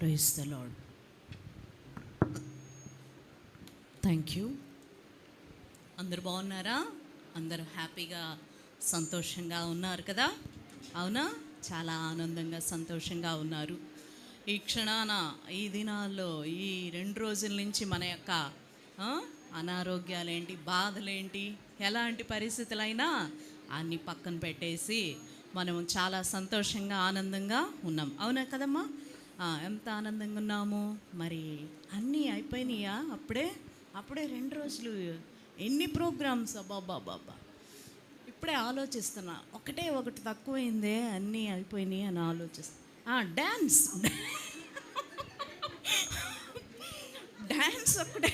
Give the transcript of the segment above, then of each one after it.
Praise the lord. Thank you. అందరు బాగున్నారా? అందరూ హ్యాపీగా సంతోషంగా ఉన్నారు కదా? అవునా? చాలా ఆనందంగా సంతోషంగా ఉన్నారు. ఈ క్షణాన ఈ దినాల్లో ఈ 2 రోజుల నుంచి మన యొక్క అనారోగ్యాలేంటి, బాధలేంటి, ఎలాంటి పరిస్థితులైనా అన్నీ పక్కన పెట్టేసి మనం చాలా సంతోషంగా ఆనందంగా ఉన్నాం. అవునా కదమ్మా? ఎంత ఆనందంగా ఉన్నాము. మరి అన్నీ అయిపోయినాయా? అప్పుడే 2 రోజులు ఎన్ని ప్రోగ్రామ్స్! అబ్బాబ్బాబ్బా, ఇప్పుడే ఆలోచిస్తున్నా, ఒకటి తక్కువైందే, అన్నీ అయిపోయినాయి అని ఆలోచిస్తున్నా. డ్యాన్స్ ఒకటే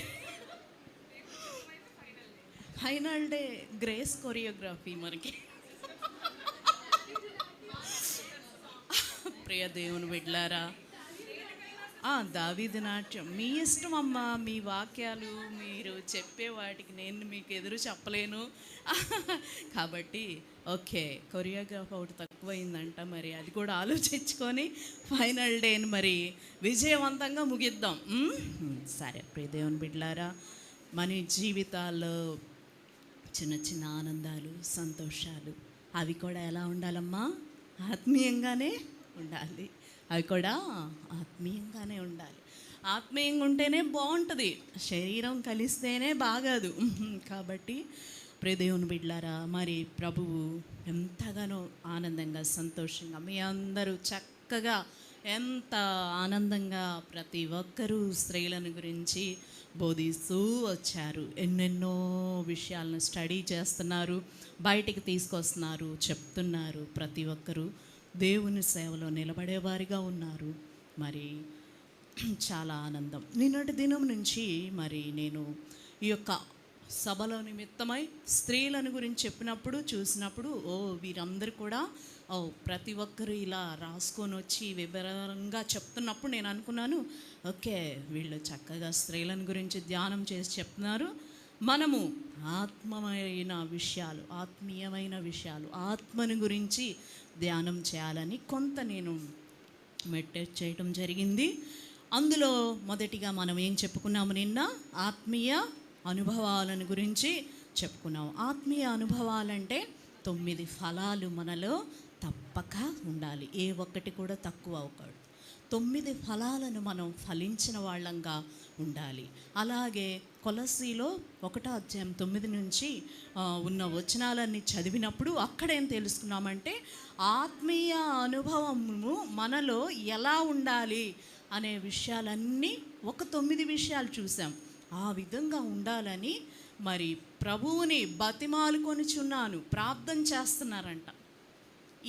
ఫైనల్ డే గ్రేస్ కొరియోగ్రఫీ మనకి. ప్రియ దేవుని బిడ్డలారా, దావీదు నాట్యం మీ ఇష్టం అమ్మా. మీ వాక్యాలు మీరు చెప్పే వాటికి నేను మీకు ఎదురు చెప్పలేను కాబట్టి ఓకే, కొరియోగ్రాఫ్ ఒకటి తక్కువైందంట, మరి అది కూడా ఆలోచించుకొని ఫైనల్ డేని మరి విజయవంతంగా ముగిద్దాం. సరే ప్రియ దేవుని బిడ్డలారా, మన జీవితాల్లో చిన్న చిన్న ఆనందాలు, సంతోషాలు అవి కూడా ఎలా ఉండాలమ్మా? ఆత్మీయంగానే ఉండాలి. అవి కూడా ఆత్మీయంగానే ఉండాలి. ఆత్మీయంగా ఉంటేనే బాగుంటుంది, శరీరం కలిస్తేనే బాగాదు. కాబట్టి ప్రియ దేవుని బిడ్డలారా, మరి ప్రభువు ఎంతగానో ఆనందంగా సంతోషంగా మీ అందరూ చక్కగా ఎంత ఆనందంగా ప్రతి ఒక్కరూ స్త్రీలను గురించి బోధిస్తూ వచ్చారు. ఎన్నెన్నో విషయాలను స్టడీ చేస్తున్నారు, బయటికి తీసుకొస్తున్నారు, చెప్తున్నారు. ప్రతి ఒక్కరూ దేవుని సేవలో నిలబడేవారిగా ఉన్నారు. మరి చాలా ఆనందం. నిన్నటి దినం నుంచి మరి నేను ఈ యొక్క సభలో నిమిత్తమై స్త్రీలను గురించి చెప్పినప్పుడు చూసినప్పుడు వీరందరూ కూడా ప్రతి ఒక్కరు ఇలా రాసుకొని వచ్చి వివరంగా చెప్తున్నప్పుడు నేను అనుకున్నాను, ఓకే, వీళ్ళు చక్కగా స్త్రీలను గురించి ధ్యానం చేసి చెప్తున్నారు. మనము ఆత్మీయమైన విషయాలు ఆత్మని గురించి ధ్యానం చేయాలని కొంత నేను మెడిటేట్ చేయటం జరిగింది. అందులో మొదటిగా మనం ఏం చెప్పుకున్నాము? నిన్న ఆత్మీయ అనుభవాలను గురించి చెప్పుకున్నాము. ఆత్మీయ అనుభవాలంటే 9 ఫలాలు మనలో తప్పక ఉండాలి. ఏ ఒక్కటి కూడా తక్కువ అవ్వకూడదు. 9 ఫలాలను మనం ఫలించిన వాళ్ళంగా ఉండాలి. అలాగే కొలస్సీలో 1వ అధ్యాయం 9 నుంచి ఉన్న వచనాలన్నీ చదివినప్పుడు అక్కడేం తెలుసుకున్నామంటే, ఆత్మీయ అనుభవము మనలో ఎలా ఉండాలి అనే విషయాలన్నీ ఒక 9 విషయాలు చూసాం. ఆ విధంగా ఉండాలని మరి ప్రభువుని బతిమాలుకొనిచున్నాను, ప్రార్థన చేస్తున్నారంట.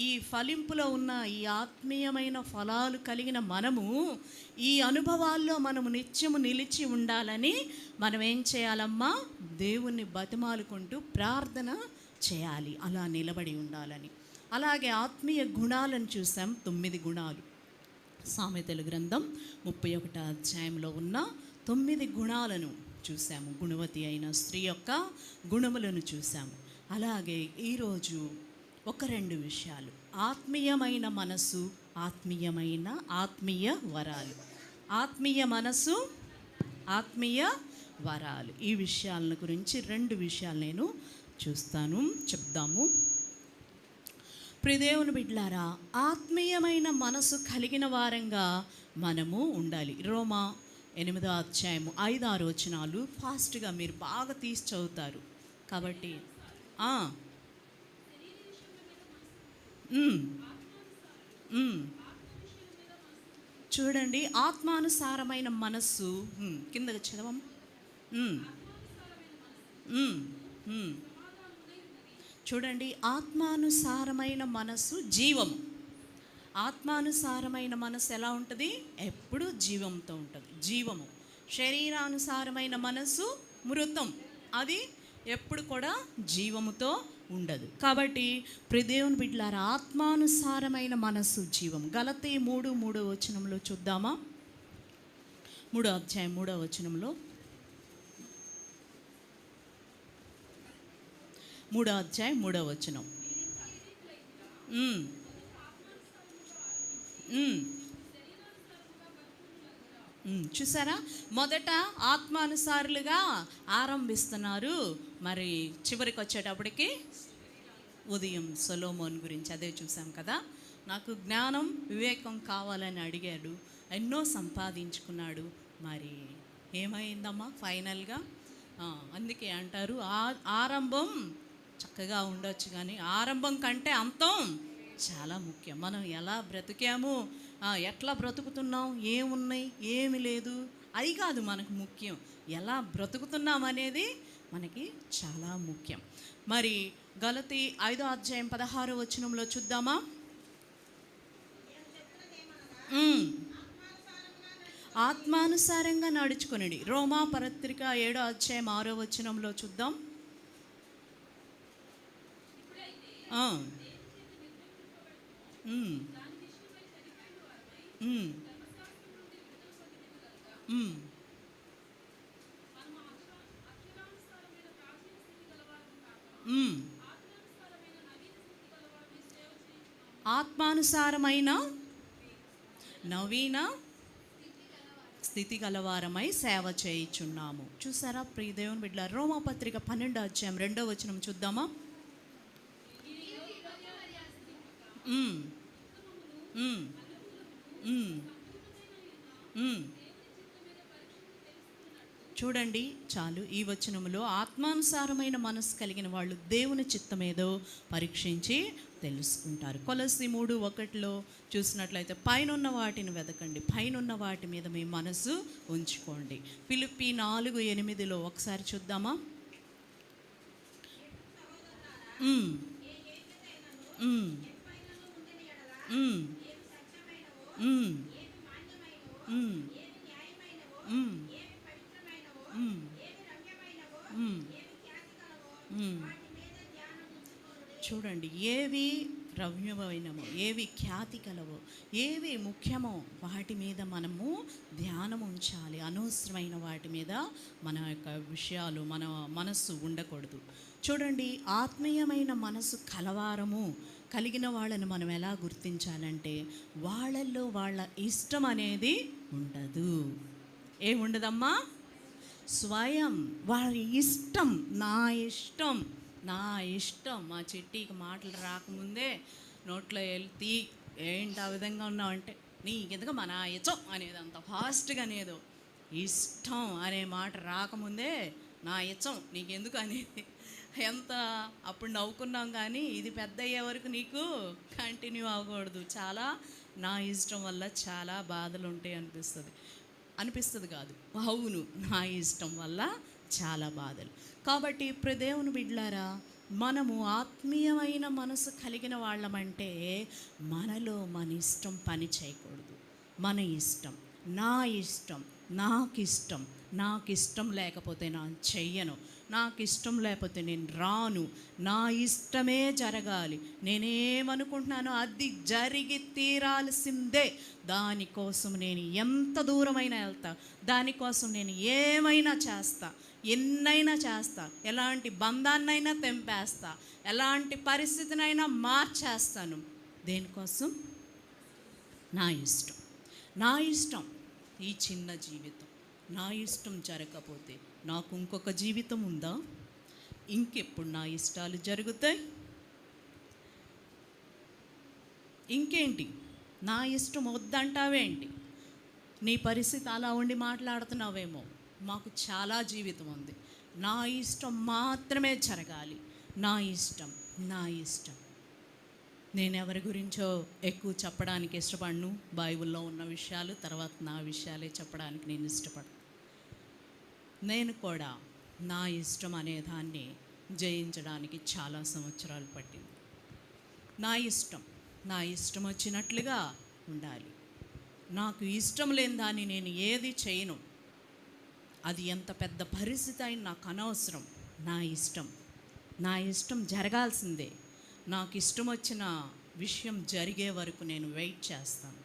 ఈ ఫలింపులో ఉన్న ఈ ఆత్మీయమైన ఫలాలు కలిగిన మనము ఈ అనుభవాల్లో మనము నిత్యము నిలిచి ఉండాలని మనం ఏం చేయాలమ్మా? దేవుణ్ణి బతిమాలుకుంటూ ప్రార్థన చేయాలి, అలా నిలబడి ఉండాలని. అలాగే ఆత్మీయ గుణాలను చూసాం, 9 గుణాలు. సామెతల గ్రంథం 31వ అధ్యాయంలో ఉన్న 9 గుణాలను చూసాము. గుణవతి అయిన స్త్రీ యొక్క గుణములను చూసాము. అలాగే ఈరోజు 1-2 విషయాలు, ఆత్మీయమైన మనసు, ఆత్మీయ వరాలు. ఆత్మీయ మనసు, ఆత్మీయ వరాలు, ఈ విషయాల గురించి 2 విషయాలు నేను చెప్దాము. ప్రియదేవుని బిడ్డలారా, ఆత్మీయమైన మనసు కలిగిన వారంగా మనము ఉండాలి. రోమా 8వ అధ్యాయం 5-6 వచనాలు ఫాస్ట్గా మీరు బాగా తీసి చదువుతారు కాబట్టి చూడండి. ఆత్మానుసారమైన మనస్సు, కిందకి చదవం. చూడండి, ఆత్మానుసారమైన మనస్సు జీవము. ఆత్మానుసారమైన మనస్సు ఎలా ఉంటుంది? ఎప్పుడు జీవంతో ఉంటుంది, జీవము. శరీరానుసారమైన మనస్సు మృతం, అది ఎప్పుడు కూడా జీవముతో ఉండదు. కాబట్టి ప్రియదేవుని బిడ్డలారా, ఆత్మానుసారమైన మనస్సు జీవం. గలతీ 3:3 వచనంలో చూద్దామా? 3వ అధ్యాయం 3వ వచనంలో, 3వ అధ్యాయం 3వ వచనం. చూసారా, మొదట ఆత్మానుసారులుగా ఆరంభిస్తున్నారు, మరి చివరికి వచ్చేటప్పటికి ఉదయం సొలొమోన్ గురించి అదే చూసాం కదా. నాకు జ్ఞానం వివేకం కావాలని అడిగాడు, ఎన్నో సంపాదించుకున్నాడు, మరి ఏమైందమ్మా ఫైనల్గా? అందుకే అంటారు ఆరంభం చక్కగా ఉండొచ్చు కానీ ఆరంభం కంటే అంతం చాలా ముఖ్యం. మనం ఎలా బ్రతికాము, ఎట్లా బ్రతుకుతున్నాం, ఏమున్నాయి ఏమి లేదు, అది కాదు మనకు ముఖ్యం, ఎలా బ్రతుకుతున్నాం అనేది మనకి చాలా ముఖ్యం. మరి గలతీ 5వ అధ్యాయం 16వ వచనంలో చూద్దామా. ఆత్మానుసారంగా నడుచుకునండి. రోమా పత్రిక 7వ అధ్యాయం 6వ వచనంలో చూద్దాం. ఆత్మానుసారమైన నవీన స్థితి గలవారమై సేవ చేయుచున్నాము. చూసారా ప్రియ దేవుని బిడ్డ, రోమా పత్రిక 12వ అధ్యాయం 2వ వచనం చూద్దామా. చూడండి చాలు, ఈ వచనంలో ఆత్మానుసారమైన మనసు కలిగిన వాళ్ళు దేవుని చిత్తమేదో పరీక్షించి తెలుసుకుంటారు. కొలస్సీ 3:1 చూసినట్లయితే పైనున్న వాటిని వెతకండి, పైనున్న వాటి మీద మీ మనసు ఉంచుకోండి. ఫిలిప్పీ 4:8 ఒకసారి చూద్దామా. చూడండి, ఏవి రమ్యమైనమో, ఏవి ఖ్యాతి కలవో, ఏవి ముఖ్యమో వాటి మీద మనము ధ్యానం ఉంచాలి. అనవసరమైన వాటి మీద మన యొక్క విషయాలు, మన మనస్సు ఉండకూడదు. చూడండి, ఆత్మీయమైన మనసు కలవారము కలిగిన వాళ్ళని మనం ఎలా గుర్తించాలంటే వాళ్ళల్లో వాళ్ళ ఇష్టం అనేది ఉండదు. ఏముండదమ్మా? స్వయం వారి ఇష్టం, నా ఇష్టం నా ఇష్టం. మా చిట్టికి మాటలు రాకముందే నోట్లో వెళ్తీ ఏంటి ఆ విధంగా ఉన్నావంటే నీకెందుకు మన ఇచ్చం అనేది, అంత ఫాస్ట్గా అనేదో ఇష్టం అనే మాట రాకముందే నా ఇచ్చం నీకెందుకు అనేది ఎంత అప్పుడు నవ్వుకున్నాం. కానీ ఇది పెద్ద అయ్యే వరకు నీకు కంటిన్యూ అవ్వకూడదు. చాలా నా ఇష్టం వల్ల చాలా బాధలు ఉంటాయి అనిపిస్తుంది కాదు, అవును, నా ఇష్టం వల్ల చాలా బాధలు. కాబట్టి దేవుని బిడ్డలారా, మనము ఆత్మీయమైన మనసు కలిగిన వాళ్ళమంటే మనలో మన ఇష్టం పని చేయకూడదు. మన ఇష్టం, నా ఇష్టం, నాకు ఇష్టం లేకపోతే నేను చెయ్యను, నాకు ఇష్టం లేకపోతే నేను రాను, నా ఇష్టమే జరగాలి, నేనేమనుకుంటున్నానో అది జరిగి తీరాల్సిందే, దానికోసం నేను ఎంత దూరమైనా వెళ్తా, దానికోసం నేను ఏమైనా చేస్తా, ఎన్నైనా చేస్తా, ఎలాంటి బంధాన్నైనా తెంపేస్తా, ఎలాంటి పరిస్థితినైనా మార్చేస్తాను. దేనికోసం? నా ఇష్టం ఈ చిన్న జీవితం, నా ఇష్టం జరగకపోతే నాకు ఇంకొక జీవితం ఉందా? ఇంకెప్పుడు నా ఇష్టాలు జరుగుతాయి? ఇంకేంటి నా ఇష్టం వద్దంటావేంటి? నీ పరిస్థితి అలా ఉండి మాట్లాడుతున్నావేమో. మాకు చాలా జీవితం ఉంది, నా ఇష్టం మాత్రమే జరగాలి, నా ఇష్టం. నేను ఎవరి గురించో ఎక్కువ చెప్పడానికి ఇష్టపడను. బైబిల్లో ఉన్న విషయాలు తర్వాత నా విషయాలే చెప్పడానికి నేను ఇష్టపడను. నేను కూడా నా ఇష్టం అనే దాన్ని జయించడానికి చాలా సంవత్సరాలు పట్టింది. నా ఇష్టం వచ్చినట్లుగా ఉండాలి. నాకు ఇష్టం లేని దాన్ని నేను ఏది చేయను. అది ఎంత పెద్ద పరిస్థితి అయినా నాకు అనవసరం. నా ఇష్టం జరగాల్సిందే. నాకు ఇష్టం వచ్చిన విషయం జరిగే వరకు నేను వెయిట్ చేస్తాను.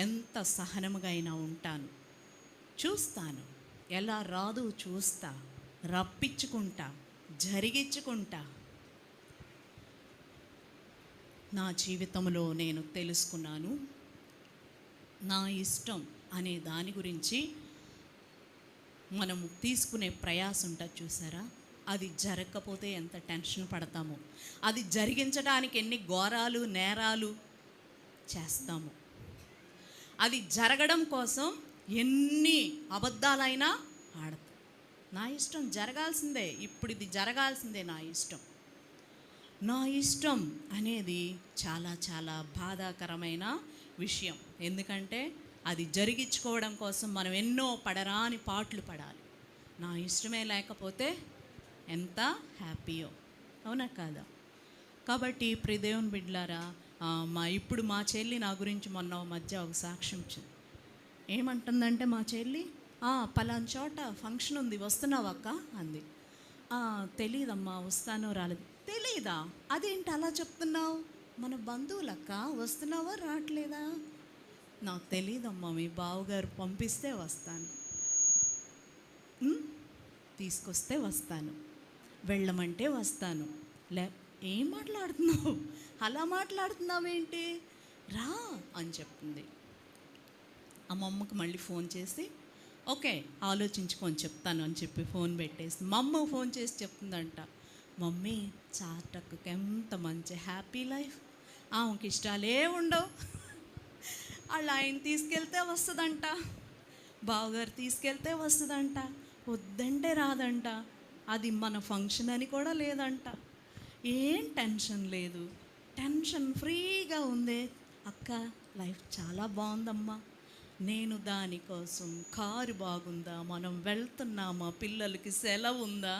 ఎంత సహనముగా అయినా ఉంటాను, చూస్తాను, ఎలా రాదు చూస్తా, రప్పించుకుంటా, జరిగించుకుంటా. నా జీవితంలో నేను తెలుసుకున్నాను, నా ఇష్టం అనే దాని గురించి మనము తీసుకునే ప్రయాసం ఉంటుంది చూసారా, అది జరగకపోతే ఎంత టెన్షన్ పడతామో, అది జరిగించడానికి ఎన్ని ఘోరాలు నేరాలు చేస్తాము, అది జరగడం కోసం ఎన్ని అబద్ధాలైనా ఆడతాం. నా ఇష్టం జరగాల్సిందే, ఇప్పుడు ఇది జరగాల్సిందే, నా ఇష్టం అనేది చాలా చాలా బాధాకరమైన విషయం. ఎందుకంటే అది జరిగించుకోవడం కోసం మనం ఎన్నో పడరాని పాటలు పడాలి. నా ఇష్టమే లేకపోతే ఎంత హ్యాపీయో, అవునా కాదా? కాబట్టి ప్రియ దేవుని బిడ్డలారా, ఇప్పుడు మా చెల్లి నా గురించి మొన్న మధ్య ఒక సాక్ష్యం ఇచ్చింది. ఏమంటుందంటే మా చెల్లి, పలానా చోట ఫంక్షన్ ఉంది, వస్తున్నావా అక్క అంది. తెలీదమ్మా, వస్తానో రాలేదు. తెలీదా? అదేంటి అలా చెప్తున్నావు? మన బంధువులక్క, వస్తున్నావా రావట్లేదా? నాకు తెలీదమ్మా, మీ బావగారు పంపిస్తే వస్తాను, తీసుకొస్తే వస్తాను, వెళ్ళమంటే వస్తాను. ఏం మాట్లాడుతున్నావు? అలా మాట్లాడుతున్నావేంటి? రా అని చెప్తుంది. మా అమ్మకు మళ్ళీ ఫోన్ చేసి ఓకే ఆలోచించుకొని చెప్తాను అని చెప్పి ఫోన్ పెట్టేసి మా అమ్మ ఫోన్ చేసి చెప్తుందంట, మమ్మీ చాటక్కకి ఎంత మంచి హ్యాపీ లైఫ్, ఆమెకి ఇష్టాలే ఉండవు, వాళ్ళ ఆయన తీసుకెళ్తే వస్తుందంట, బావగారు తీసుకెళ్తే వస్తుందంట, వద్దంటే రాదంట, అది మన ఫంక్షన్ అని కూడా లేదంట, ఏం టెన్షన్ లేదు, టెన్షన్ ఫ్రీగా ఉంది అక్క, లైఫ్ చాలా బాగుందమ్మా, నేను దానికోసం కారు బాగుందా, మనం వెళ్తున్నామా, పిల్లలకి సెలవు ఉందా,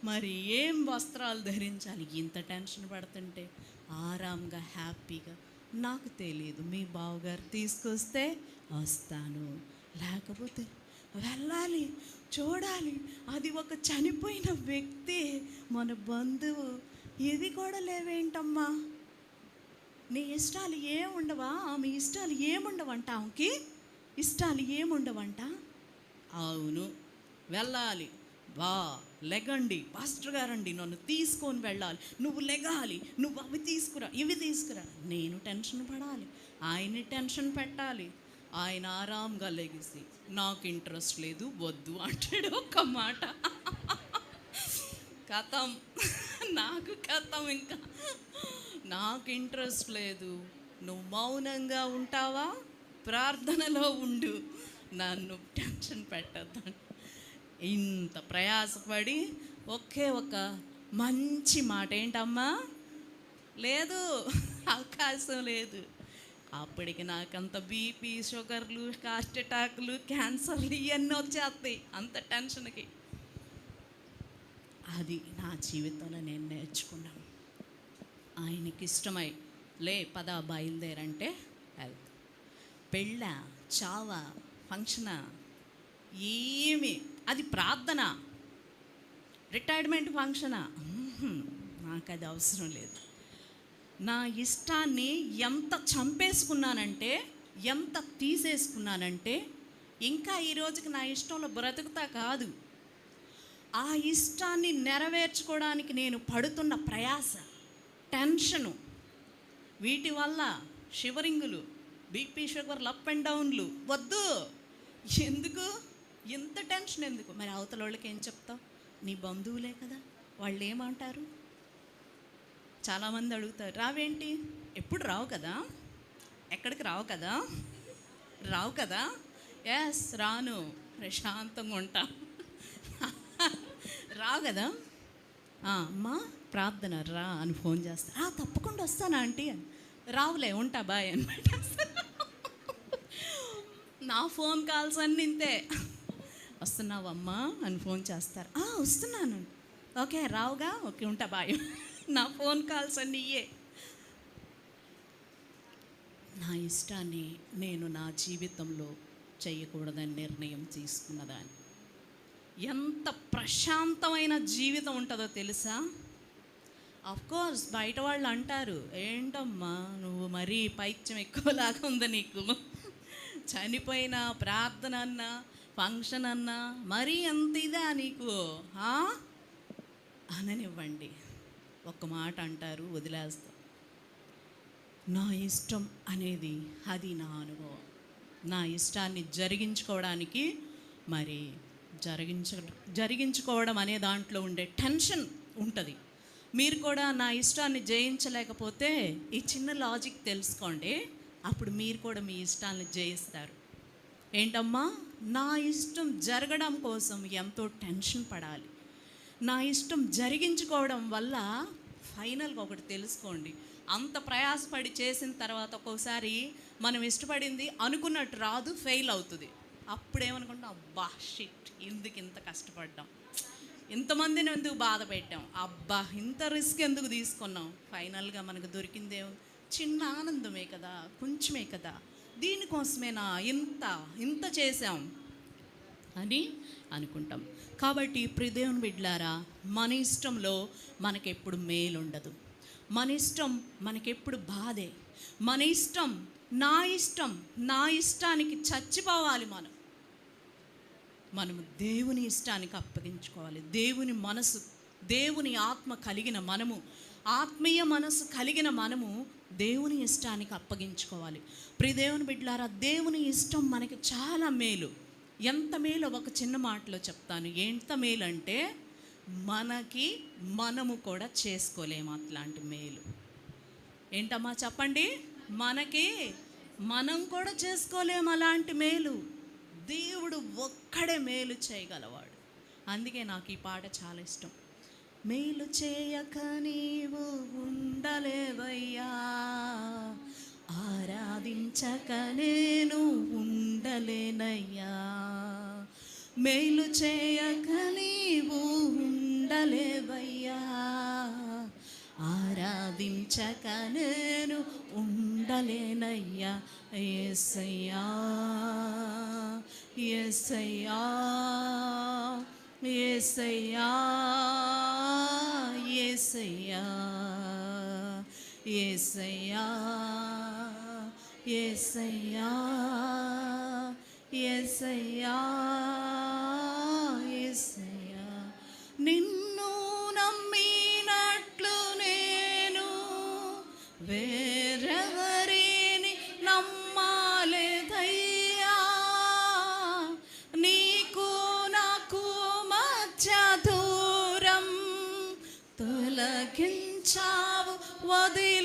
మరి ఏం వస్త్రాలు ధరించాలి, ఇంత టెన్షన్ పడుతుంటే ఆరాంగా హ్యాపీగా, నాకు తెలియదు, మీ బావగారు తీసుకొస్తే వస్తాను, లేకపోతే వెళ్ళాలి, చూడాలి, అది ఒక చనిపోయిన వ్యక్తి, మన బంధువు, ఇది కూడా లేవేంటమ్మా, నీ ఇష్టాలు ఏముండవా, ఆమె ఇష్టాలు ఏముండవంట, ఆమెకి ఇష్టాలు ఏముండవంట. అవును వెళ్ళాలి, లెగండి పాస్టర్ గారండి, నన్ను తీసుకొని వెళ్ళాలి, నువ్వు లెగాలి, నువ్వు అవి తీసుకురా, ఇవి తీసుకురా, నేను టెన్షన్ పడాలి, ఆయన్ని టెన్షన్ పెట్టాలి, ఆయన ఆరాంగా లెగిసి నాకు ఇంట్రెస్ట్ లేదు వద్దు అంటాడు, ఒక్క మాట, కథం, నాకు కథం, ఇంకా నాకు ఇంట్రెస్ట్ లేదు, నువ్వు మౌనంగా ఉంటావా, ప్రార్థనలో ఉండు, నన్ను టెన్షన్ పెట్టద్దు. ఇంత ప్రయాసపడి ఒకే ఒక మంచి మాట, ఏంటమ్మా, లేదు, అవకాశం లేదు, అప్పటికి నాకంత బీపీ, షుగర్లు, హార్ట్ అటాక్లు, క్యాన్సర్లు ఇవన్నీ వచ్చేస్తాయి అంత టెన్షన్కి. అది నా జీవితంలో నేను నేర్చుకున్నాను. ఆయనకి ఇష్టమై పద బయలుదేరంటే వెళ్తా, పెళ్ళ, చావా, ఫంక్షనా, ఏమి, అది ప్రార్థన, రిటైర్మెంట్ ఫంక్షనా, నాకు అది అవసరం లేదు. నా ఇష్టాన్ని ఎంత చంపేసుకున్నానంటే, ఎంత తీసేసుకున్నానంటే, ఇంకా ఈ రోజుకి నా ఇష్టంలో బ్రతుకుతా కాదు, ఆ ఇష్టాన్ని నెరవేర్చుకోవడానికి నేను పడుతున్న ప్రయాస, టెన్షను, వీటి వల్ల షివరింగులు, బీపీ, షుగర్లు, అప్ అండ్ డౌన్లు వద్దు. ఎందుకు ఇంత టెన్షన్ ఎందుకు? మరి అవతల వాళ్ళకి ఏం చెప్తావు? నీ బంధువులే కదా, వాళ్ళు ఏమంటారు? చాలామంది అడుగుతారు, రావేంటి, ఎప్పుడు రావు కదా, ఎక్కడికి రావు కదా, రావు కదా, ఎస్ రాను, ప్రశాంతంగా ఉంటా, రావు కదా, అమ్మా ప్రార్థన రా అని ఫోన్ చేస్తా, తప్పకుండా వస్తాను ఆంటీ అని, రావులే ఉంటా బాయ్ అనమాట. నా ఫోన్ కాల్స్ అన్నీ ఇంతే, వస్తున్నావమ్మా అని ఫోన్ చేస్తారు, వస్తున్నాను, ఓకే రావుగా, ఓకే ఉంటా బాయ్. నా ఫోన్ కాల్స్ అన్నీ ఇయే. నా ఇష్టాన్ని నేను నా జీవితంలో చేయకూడదని నిర్ణయం తీసుకున్నదాన్ని. ఎంత ప్రశాంతమైన జీవితం ఉంటుందో తెలుసా? అఫ్కోర్స్ బయట వాళ్ళు అంటారు, ఏంటమ్మా నువ్వు మరీ పైత్యం ఎక్కువలాగా ఉంది నీకు, చనిపోయిన ప్రార్థన అన్నా ఫంక్షన్ అన్నా మరీ ఎంత ఇదా నీకు అననివ్వండి. ఒక్క మాట అంటారు, వదిలేస్తాం. నా ఇష్టం అనేది అది నా అనుభవం. నా ఇష్టాన్ని జరిగించుకోవడానికి మరి జరిగించుకోవడం అనే దాంట్లో ఉండే టెన్షన్ ఉంటుంది. మీరు కూడా నా ఇష్టాన్ని జయించలేకపోతే ఈ చిన్న లాజిక్ తెలుసుకోండి, అప్పుడు మీరు కూడా మీ ఇష్టాన్ని జయిస్తారు. ఏంటమ్మా, నా ఇష్టం జరగడం కోసం ఎంతో టెన్షన్ పడాలి. నా ఇష్టం జరిగించుకోవడం వల్ల ఫైనల్గా ఒకటి తెలుసుకోండి, అంత ప్రయాసపడి చేసిన తర్వాత ఒక్కోసారి మనం ఇష్టపడింది అనుకున్నట్టు రాదు, ఫెయిల్ అవుతుంది. అప్పుడేమనుకుంటాం, అబ్బా షిట్, ఎందుకు ఇంత కష్టపడ్డాం, ఇంతమందిని ఎందుకు బాధ పెట్టాం, అబ్బా ఇంత రిస్క్ ఎందుకు తీసుకున్నాం. ఫైనల్గా మనకు దొరికిందే చిన్న ఆనందమే కదా, కొంచెమే కదా, దీనికోసమేనా ఇంత చేసాం అని అనుకుంటాం. కాబట్టి ప్రియ దేవుని బిడ్డలారా, మన ఇష్టంలో మనకెప్పుడు మేలు ఉండదు. మన ఇష్టం మనకెప్పుడు బాధే. మన ఇష్టం నా ఇష్టానికి చచ్చిపోవాలి. మనము దేవుని ఇష్టానికి అప్పగించుకోవాలి. దేవుని మనసు, దేవుని ఆత్మ కలిగిన మనము, ఆత్మీయ మనసు కలిగిన మనము దేవుని ఇష్టానికి అప్పగించుకోవాలి. ప్రియ దేవుని బిడ్డలారా, దేవుని ఇష్టం మనకి చాలా మేలు. ఎంత మేలు ఒక చిన్న మాటలో చెప్తాను. ఎంత మేలు అంటే మనము కూడా చేసుకోలేము అట్లాంటి మేలు. ఏంటమ్మా చెప్పండి, మనం కూడా చేసుకోలేము అలాంటి మేలు. దేవుడు ఒక్కడే మేలు చేయగలవాడు. అందుకే నాకు ఈ పాట చాలా ఇష్టం. మేలు చేయక నీవు ఉండలేవయ్యా, ఆరాధించక నేను ఉండలేనయ్యా. మేలు చేయక నీవు ఉండలేవయ్యా, ఆరాధించక నేను ఉండలేనయ్యా. యేసయ్యా యేసయ్యా యేసయ్యా యేసయ్యా యేసయ్యా యేసయ్యా యేసయ్యా యేసయ్యా. నిన్ను నమ్మినట్లు నేను వేరెవరిని నమ్మాలేదయ్యా. నీకు నాకు మధ్య దూరం తొలగించావు, వదిలుండాలేక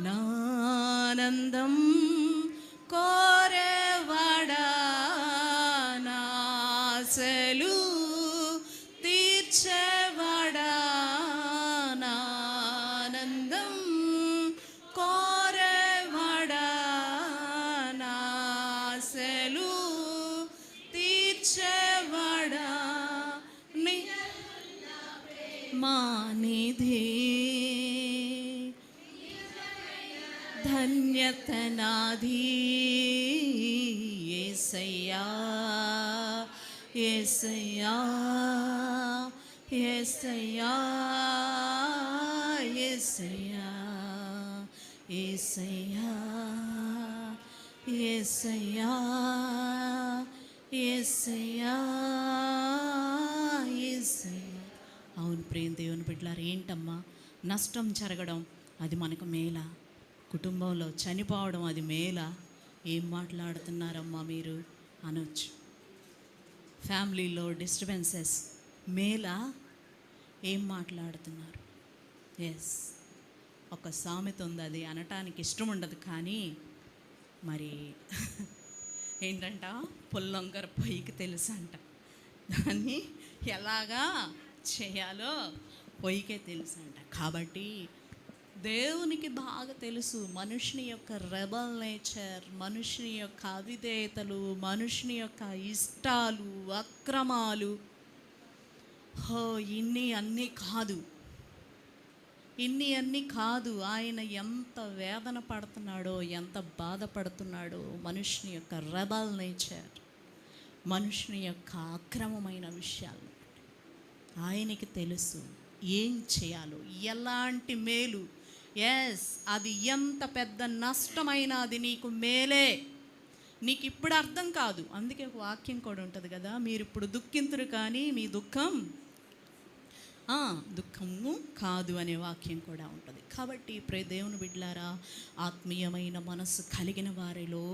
నానందం కోరేవాడా, నాశలు తీర్చేవాడా, నానందం కోరేవాడా, నాశలు తీర్చేవాడా. మానిధి ధన్యత నాది యేసయ్యా యేసయ్యా యేసయ్యా యేసయ్యా యేసయ్యా యేసయ్యా యేసయ్యా యేసయ్యా. అవును ప్రియ దేవుని బిడ్డలారా, ఏంటమ్మా నష్టం జరగడం అది మనకు మేలా? కుటుంబంలో చనిపోవడం అది మేలా? ఏం మాట్లాడుతున్నారమ్మా మీరు అనొచ్చు. ఫ్యామిలీలో డిస్టర్బెన్సెస్ మేలా? ఏం మాట్లాడుతున్నారు? ఎస్, ఒక సామెత ఉంది, అది అనటానికి ఇష్టం ఉండదు, కానీ మరి ఏంటంట, పుల్లొంగర పొయ్యికి తెలుసు అంట. దాన్ని ఎలాగా చేయాలో పొయ్యికే తెలుసు అంట. కాబట్టి దేవునికి బాగా తెలుసు మనుషుని యొక్క రెబల్ నేచర్, మనుషుని యొక్క అవిధేయతలు, మనుషుని యొక్క ఇష్టాలు, అక్రమాలు. ఇన్ని అన్నీ కాదు, ఆయన ఎంత వేదన పడుతున్నాడో, ఎంత బాధపడుతున్నాడో. మనుషుని యొక్క రెబల్ నేచర్, మనుషుని యొక్క అక్రమమైన విషయాలు ఆయనకి తెలుసు. ఏం చేయాలో, ఎలాంటి మేలు. ఎస్, అది ఎంత పెద్ద నష్టమైనా అది నీకు మేలే. నీకు ఇప్పుడు అర్థం కాదు. అందుకే ఒక వాక్యం కూడా ఉంటుంది కదా, మీరు ఇప్పుడు దుఃఖింతురు కానీ మీ దుఃఖం దుఃఖము కాదు అనే వాక్యం కూడా ఉంటుంది. కాబట్టి ప్రియ దేవుని బిడ్డలారా, ఆత్మీయమైన మనస్సు కలిగిన వారిలో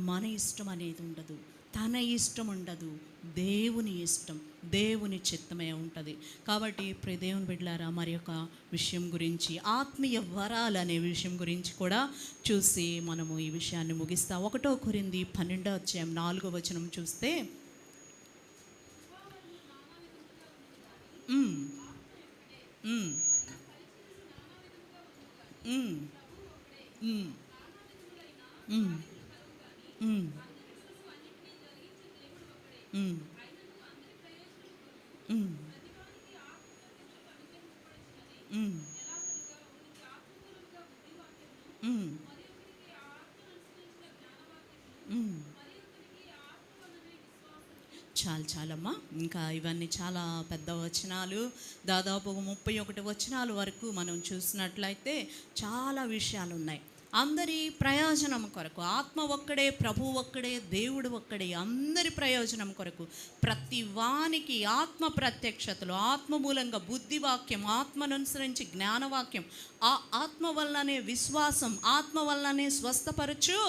మన ఇష్టం అనేది ఉండదు, తన ఇష్టం ఉండదు, దేవుని ఇష్టం, దేవుని చిత్తమే ఉంటుంది. కాబట్టి ప్రియ దేవుని బిడ్డలారా, మరి ఒక విషయం గురించి, ఆత్మీయ వరాలు అనే విషయం గురించి కూడా చూసి మనము ఈ విషయాన్ని ముగిస్తాం. 1 కొరింథీ 12:4 చూస్తే చాలమ్మా, ఇంకా ఇవన్నీ చాలా పెద్ద వచనాలు, దాదాపు 31 వచనాల వరకు మనం చూసినట్లయితే చాలా విషయాలు ఉన్నాయి. అందరి ప్రయోజనం కొరకు, ఆత్మ ఒక్కడే, ప్రభు ఒక్కడే, దేవుడు ఒక్కడే, అందరి ప్రయోజనం కొరకు ప్రతి వానికి ఆత్మ ప్రత్యక్షతలు, ఆత్మ మూలంగా బుద్ధివాక్యం, ఆత్మను అనుసరించి జ్ఞానవాక్యం, ఆ ఆత్మ వల్లనే విశ్వాసం, ఆత్మ వల్లనే స్వస్థపరచు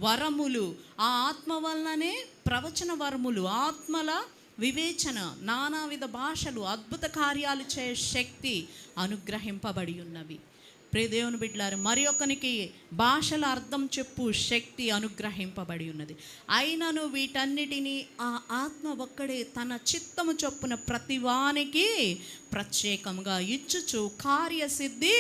వరములు, ఆ ఆత్మ వల్లనే ప్రవచన వరములు, ఆత్మల వివేచన, నానావిధ భాషలు, అద్భుత కార్యాలు చే శక్తి అనుగ్రహింపబడి ఉన్నవి. ప్రియ దేవుని బిడ్డలారా, మరి ఒకనికి భాషల అర్థం చెప్పు శక్తి అనుగ్రహింపబడి ఉన్నది. అయినను వీటన్నిటినీ ఆ ఆత్మ ఒక్కడే తన చిత్తము చొప్పున ప్రతివానికి ప్రత్యేకంగా ఇచ్చుచు కార్యసిద్ధి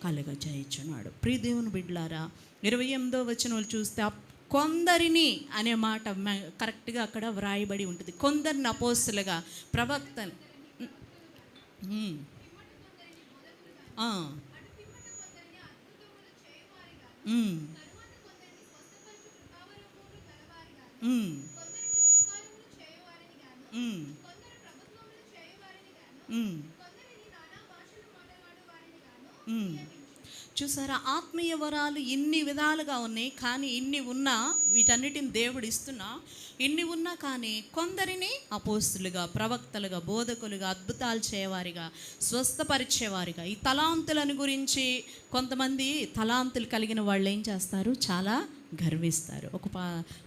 కలుగజేయుచున్నాడు. ప్రియ దేవుని బిడ్డలారా, 28వ వచనం చూస్తే కొందరిని అనే మాట కరెక్ట్గా అక్కడ వ్రాయబడి ఉంటుంది. కొందరిని అపోస్తులుగా, ప్రవక్తలు, చూసారా, ఆత్మీయ వరాలు ఇన్ని విధాలుగా ఉన్నాయి. కానీ ఇన్ని ఉన్నా, వీటన్నిటిని దేవుడు ఇస్తున్నా, ఇన్ని ఉన్నా కానీ కొందరిని అపోస్తులుగా, ప్రవక్తలుగా, బోధకులుగా, అద్భుతాలు చేయవారిగా, స్వస్థపరిచేవారిగా, ఈ తలాంతులను గురించి కొంతమంది తలాంతులు కలిగిన వాళ్ళు ఏం చేస్తారు, చాలా గర్విస్తారు.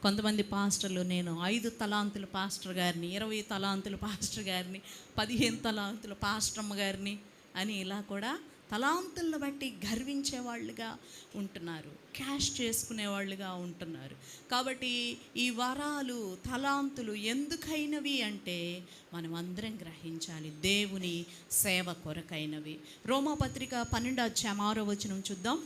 కొంతమంది పాస్టర్లు, నేను 5 తలాంతుల పాస్టర్ గారిని, 20 తలాంతుల పాస్టర్ గారిని, 15 తలాంతుల పాస్టర్మ్మ గారిని అని ఇలా కూడా తలాంతులను బట్టి గర్వించే వాళ్ళుగా ఉంటున్నారు, క్యాష్ చేసుకునే వాళ్ళుగా ఉంటున్నారు. కాబట్టి ఈ వరాలు, తలాంతులు ఎందుకైనవి అంటే మనం అందరం గ్రహించాలి, దేవుని సేవ కొరకైనవి. రోమాపత్రిక 12:6 చూద్దాం.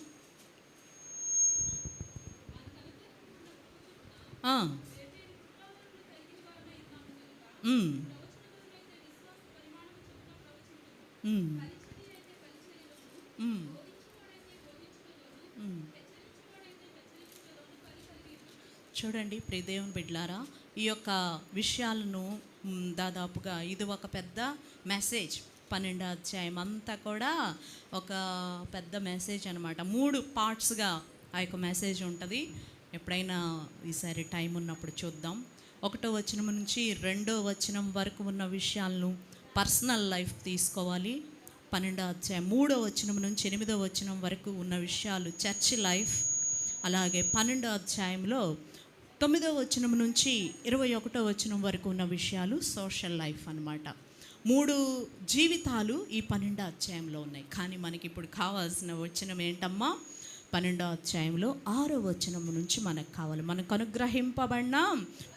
చూడండి ప్రియ దేవుని బిడ్డలారా, ఈ యొక్క విషయాలను దాదాపుగా ఇది ఒక పెద్ద మెసేజ్. 12వ అధ్యాయం అంతా కూడా ఒక పెద్ద మెసేజ్ అనమాట. 3 పార్ట్స్గా ఆ యొక్క మెసేజ్ ఉంటుంది. ఎప్పుడైనా ఈసారి టైం ఉన్నప్పుడు చూద్దాం. 1వ వచనం నుంచి 2వ వచనం వరకు ఉన్న విషయాలను పర్సనల్ లైఫ్ తీసుకోవాలి. 12వ అధ్యాయం 3వ వచనం నుంచి 8వ వచనం వరకు ఉన్న విషయాలు చర్చ్ లైఫ్. అలాగే 12వ అధ్యాయంలో 9వ వచనం నుంచి 21వ వచనం వరకు ఉన్న విషయాలు సోషల్ లైఫ్ అన్నమాట. 3 జీవితాలు ఈ 12వ అధ్యాయంలో ఉన్నాయి. కానీ మనకి ఇప్పుడు కావాల్సిన వచనం ఏంటమ్మా, 12వ అధ్యాయంలో 6వ వచనం నుంచి మనకు కావాలి. మనకు అనుగ్రహింపబడిన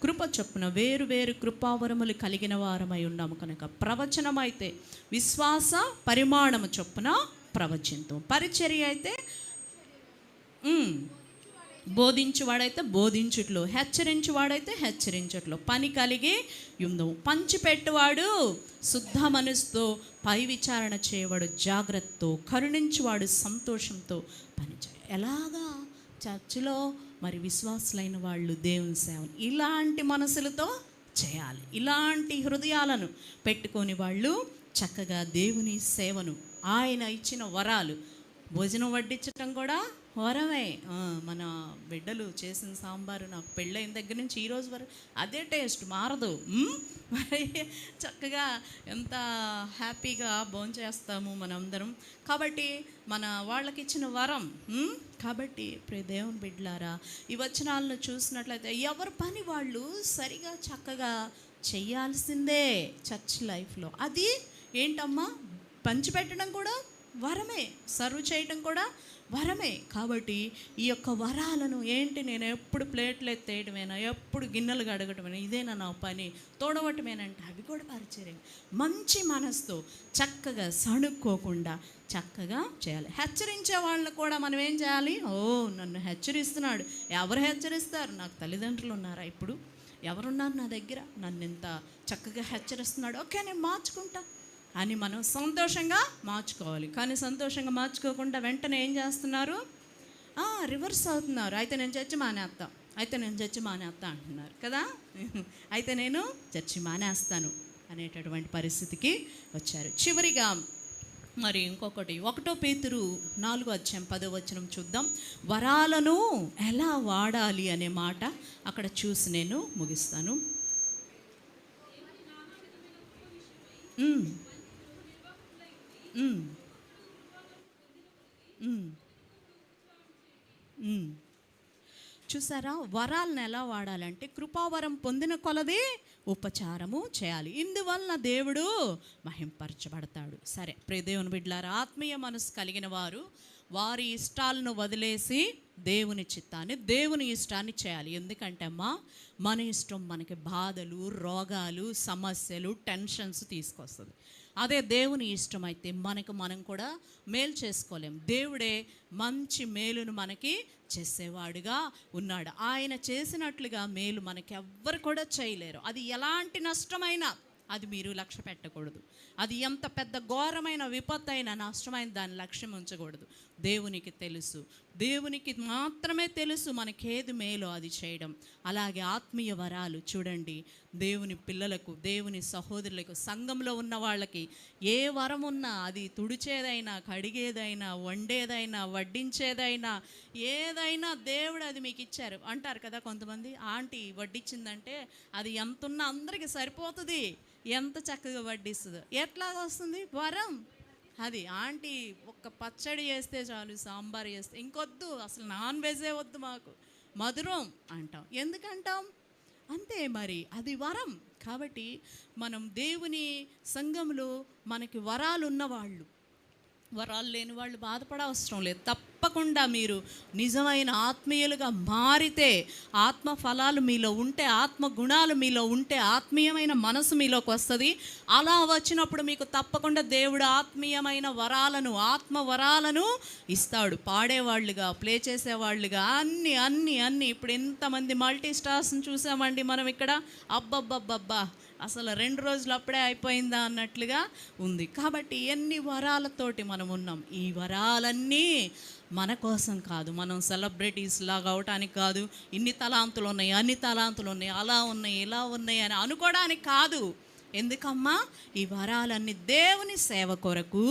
కృప చొప్పున వేరు వేరు కృపావరములు కలిగిన వారమై ఉన్నాము కనుక ప్రవచనం అయితే విశ్వాస పరిమాణము చొప్పున ప్రవచింతం, పరిచర్య అయితే బోధించువాడైతే బోధించుట్లో, హెచ్చరించువాడైతే హెచ్చరించట్లో, పని కలిగి యుందము, పంచిపెట్టువాడు శుద్ధ మనసుతో, పై విచారణ చేయవాడు జాగ్రత్తతో, కరుణించువాడు సంతోషంతో పనిచేయ. ఎలాగా చర్చిలో మరి విశ్వాసులైన వాళ్ళు దేవుని సేవను ఇలాంటి మనసులతో చేయాలి. ఇలాంటి హృదయాలను పెట్టుకొని వాళ్ళు చక్కగా దేవుని సేవను, ఆయన ఇచ్చిన వరాలు, భోజనం వడ్డించటం కూడా వరమే. మన బిడ్డలు చేసిన సాంబారు నాకు పెళ్ళైన దగ్గర నుంచి ఈ రోజు వరకు అదే టేస్ట్ మారదు. మరి చక్కగా ఎంత హ్యాపీగా భోంచేస్తాము మనందరం. కాబట్టి మన వాళ్ళకి ఇచ్చిన వరం. కాబట్టి ప్రియ దేవుని బిడ్డలారా, ఈ వచనాలను చూసినట్లయితే ఎవరి పని వాళ్ళు సరిగా చక్కగా చెయ్యాల్సిందే చర్చ్ లైఫ్లో. అది ఏంటమ్మా, పంచిపెట్టడం కూడా వరమే, సర్వ్ చేయటం కూడా వరమే. కాబట్టి ఈ యొక్క వరాలను ఏంటి, నేను ఎప్పుడు ప్లేట్లు ఎత్తేయడమేనా, ఎప్పుడు గిన్నెలు కడగటమేనా, ఇదేనా నా పని, తోడవటమేనంటే అవి కూడా పరిచర్య. మంచి మనసుతో చక్కగా సణుక్కోకుండా చక్కగా చేయాలి. హెచ్చరించే వాళ్ళని కూడా మనం ఏం చేయాలి, నన్ను హెచ్చరిస్తున్నాడు. ఎవరు హెచ్చరిస్తారు? నాకు తల్లిదండ్రులు ఉన్నారా? ఇప్పుడు ఎవరున్నారు నా దగ్గర నన్ను ఇంత చక్కగా హెచ్చరిస్తున్నాడు, ఓకే నేను మార్చుకుంటా అని మనం సంతోషంగా మార్చుకోవాలి. కానీ సంతోషంగా మార్చుకోకుండా వెంటనే ఏం చేస్తున్నారు, రివర్స్ అవుతున్నారు. అయితే నేను చర్చి మానేస్తా అంటున్నారు కదా. అయితే నేను చర్చి మానేస్తాను అనేటటువంటి పరిస్థితికి వచ్చారు. చివరిగా మరి ఇంకొకటి 1 పేతురు 4:10 చూద్దాం. వరాలను ఎలా వాడాలి అనే మాట అక్కడ చూసి నేను ముగిస్తాను. చూసారా, వరాలను ఎలా వాడాలంటే కృపావరం పొందిన కొలది ఉపచారము చేయాలి. ఇందువలన దేవుడు మహింపరచబడతాడు. సరే ప్రియ దేవుని బిడ్డలారా, ఆత్మీయ మనసు కలిగిన వారు వారి ఇష్టాలను వదిలేసి దేవుని ఇష్టాన్ని చేయాలి. ఎందుకంటే అమ్మా, మన ఇష్టం మనకి బాధలు, రోగాలు, సమస్యలు, టెన్షన్స్ తీసుకొస్తుంది. అదే దేవుని ఇష్టం అయితే మనం కూడా మేలు చేసుకోలేం. దేవుడే మంచి మేలును మనకి చేసేవాడుగా ఉన్నాడు. ఆయన చేసినట్లుగా మేలు మనకి ఎవ్వరు కూడా చేయలేరు. అది ఎలాంటి నష్టమైనా అది మీరు లక్ష్య పెట్టకూడదు. అది ఎంత పెద్ద ఘోరమైన విపత్తు అయినా నష్టమైన దాన్ని లక్ష్యం ఉంచకూడదు. దేవునికి తెలుసు, దేవునికి మాత్రమే తెలుసు మనకేది మేలో అది చేయడం. అలాగే ఆత్మీయ వరాలు చూడండి, దేవుని పిల్లలకు, దేవుని సహోదరులకు, సంఘంలో ఉన్న వాళ్ళకి ఏ వరం ఉన్నా, అది తుడిచేదైనా, కడిగేదైనా, వండేదైనా, వడ్డించేదైనా, ఏదైనా దేవుడు అది మీకు ఇచ్చారు అంటారు కదా కొంతమంది. ఆంటీ వడ్డించిందంటే అది ఎంత ఉన్నా అందరికీ సరిపోతుంది, ఎంత చక్కగా వడ్డిస్తుందో. ఎట్లాగ వస్తుంది వరం అది. ఆంటీ ఒక్క పచ్చడి చేస్తే చాలు, సాంబార్ చేస్తే ఇంకొద్దు, అసలు నాన్ వెజే వద్దు మాకు, మధురం అంటాం. ఎందుకంటాం? అంతే మరి, అది వరం. కాబట్టి మనం దేవుని సంఘంలో మనకి వరాలు ఉన్నవాళ్ళు, వరాలు లేని వాళ్ళు బాధపడవసరం లేదు. తప్పకుండా మీరు నిజమైన ఆత్మీయులుగా మారితే, ఆత్మ ఫలాలు మీలో ఉంటే, ఆత్మ గుణాలు మీలో ఉంటే, ఆత్మీయమైన మనసు మీలోకి వస్తుంది. అలా వచ్చినప్పుడు మీకు తప్పకుండా దేవుడు ఆత్మీయమైన వరాలను, ఆత్మ వరాలను ఇస్తాడు. పాడేవాళ్ళుగా, ప్లే చేసేవాళ్ళుగా, అన్నీ అన్నీ అన్నీ. ఇప్పుడు ఎంతమంది మల్టీ స్టార్స్ని చూసామండి మనం ఇక్కడ. అబ్బబ్బబ్బబ్బా, అసలు 2 రోజులు అప్పుడే అయిపోయిందా అన్నట్లుగా ఉంది. కాబట్టి ఎన్ని వరాలతోటి మనం ఉన్నాం. ఈ వరాలన్నీ మన కోసం కాదు, మనం సెలబ్రిటీస్ లాగా అవటానికి కాదు, ఇన్ని తలాంతులు ఉన్నాయి, అన్ని తలాంతులు ఉన్నాయి, అలా ఉన్నాయి, ఇలా ఉన్నాయి అని అనుకోవడానికి కాదు. ఎందుకమ్మా? ఈ వరాలన్నీ దేవుని సేవ కొరకు,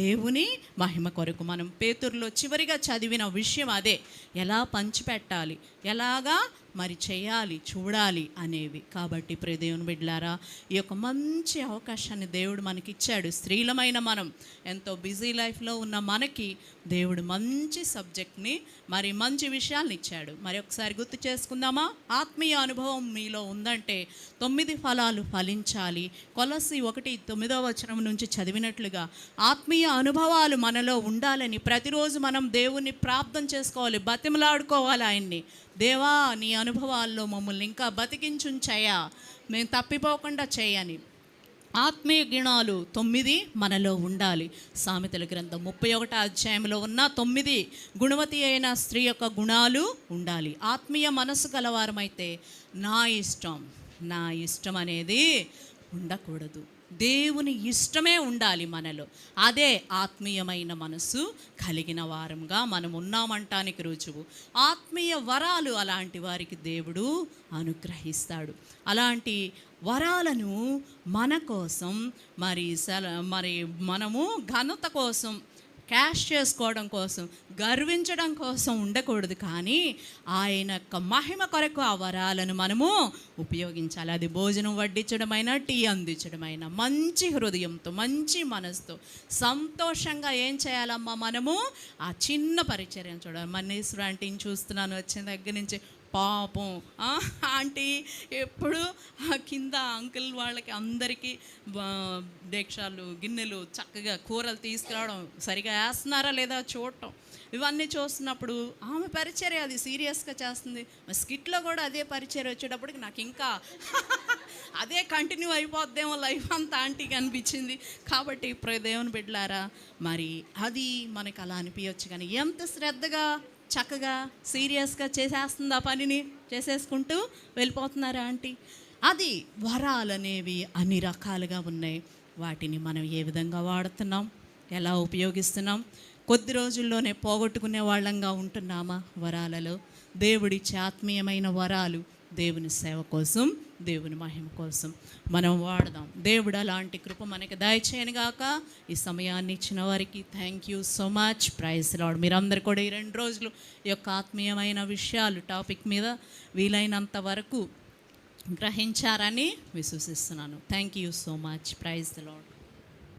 దేవుని మహిమ కొరకు. మనం పేతురులో చివరిగా చదివిన విషయం అదే, ఎలా పంచిపెట్టాలి, ఎలాగా మరి చేయాలి, చూడాలి అనేవి. కాబట్టి ప్రియ దేవుని బిడ్డలారా, ఈ యొక్క మంచి అవకాశాన్ని దేవుడు మనకి ఇచ్చాడు. స్త్రీలమైన మనం, ఎంతో బిజీ లైఫ్లో ఉన్న మనకి దేవుడు మంచి సబ్జెక్ట్ని, మరి మంచి విషయాలను ఇచ్చాడు. మరి ఒకసారి గుర్తు చేసుకుందామా? ఆత్మీయ అనుభవం మీలో ఉందంటే 9 ఫలాలు ఫలించాలి. కొలస్సీ 1:9 నుంచి చదివినట్లుగా ఆత్మీయ అనుభవాలు మనలో ఉండాలని ప్రతిరోజు మనం దేవుణ్ణి ప్రార్థన చేసుకోవాలి, బతిమలాడుకోవాలి ఆయన్ని. దేవా, నీ అనుభవాల్లో మమ్మల్ని ఇంకా బతికించుంచయ్యా, మేము తప్పిపోకుండా చేయని. ఆత్మీయ గుణాలు 9 మనలో ఉండాలి. సామెతల గ్రంథం 31 ఉన్న 9 గుణవతి అయిన స్త్రీ యొక్క గుణాలు ఉండాలి. ఆత్మీయ మనసు గలవారమైతే నా ఇష్టం అనేది ఉండకూడదు. దేవుని ఇష్టమే ఉండాలి మనలో. అదే ఆత్మీయమైన మనసు కలిగిన వారంగా మనం ఉన్నామంటానికి రుజువు. ఆత్మీయ వరాలు అలాంటి వారికి దేవుడు అనుగ్రహిస్తాడు. అలాంటి వరాలను మన కోసం మరి మనము ఘనత కోసం క్యాష్ చేసుకోవడం కోసం, గర్వించడం కోసం ఉండకూడదు. కానీ ఆయన యొక్క మహిమ కొరకు ఆ వరాలను మనము ఉపయోగించాలి. అది భోజనం వడ్డించడమైనా, టీ అందించడమైనా, మంచి హృదయంతో, మంచి మనసుతో, సంతోషంగా ఏం చేయాలమ్మా మనము ఆ చిన్న పరిచర్యను చూడాలి. మన్నేశ్వర ఆంటీని చూస్తున్నాను వచ్చిన దగ్గర నుంచి. పాపం ఆంటీ ఎప్పుడు కింద అంకుల్ వాళ్ళకి అందరికీ డేక్షాలు, గిన్నెలు, చక్కగా కూరలు తీసుకురావడం, సరిగా వేస్తున్నారా లేదా చూడటం, ఇవన్నీ చూస్తున్నప్పుడు ఆమె పరిచర్య అది సీరియస్గా చేస్తుంది. స్కిట్లో కూడా అదే పరిచర్య వచ్చేటప్పటికి నాకు ఇంకా అదే కంటిన్యూ అయిపోద్దేమో లైఫ్ అంతా ఆంటీకి అనిపించింది. కాబట్టి ఇప్పుడు దేవుని బిడ్డలారా, మరి అది మనకు అలా అనిపించవచ్చు. కానీ ఎంత శ్రద్ధగా, చక్కగా, సీరియస్గా చేసేస్తుంది ఆ పనిని, చేసేసుకుంటూ వెళ్ళిపోతున్నారా ఆంటీ. అది వరాలనేవి అన్ని రకాలుగా ఉన్నాయి. వాటిని మనం ఏ విధంగా వాడుతున్నాం, ఎలా ఉపయోగిస్తున్నాం? కొద్ది రోజుల్లోనే పోగొట్టుకునే వాళ్ళంగా ఉంటున్నామా వరాలలో? దేవుడిచ్చే ఆత్మీయమైన వరాలు దేవుని సేవ కోసం, దేవుని మహిమ కోసం మనం వాడదాం. దేవుడు అలాంటి కృప మనకి దయచేయనుగాక. ఈ సమయాన్ని ఇచ్చిన వారికి thank you so much. Praise lord. మీరందరూ కూడా ఈ 2 రోజులు ఈ యొక్క ఆత్మీయమైన విషయాలు టాపిక్ మీద వీలైనంత వరకు గ్రహించారని విశ్వసిస్తున్నాను. Thank you so much. Praise lord.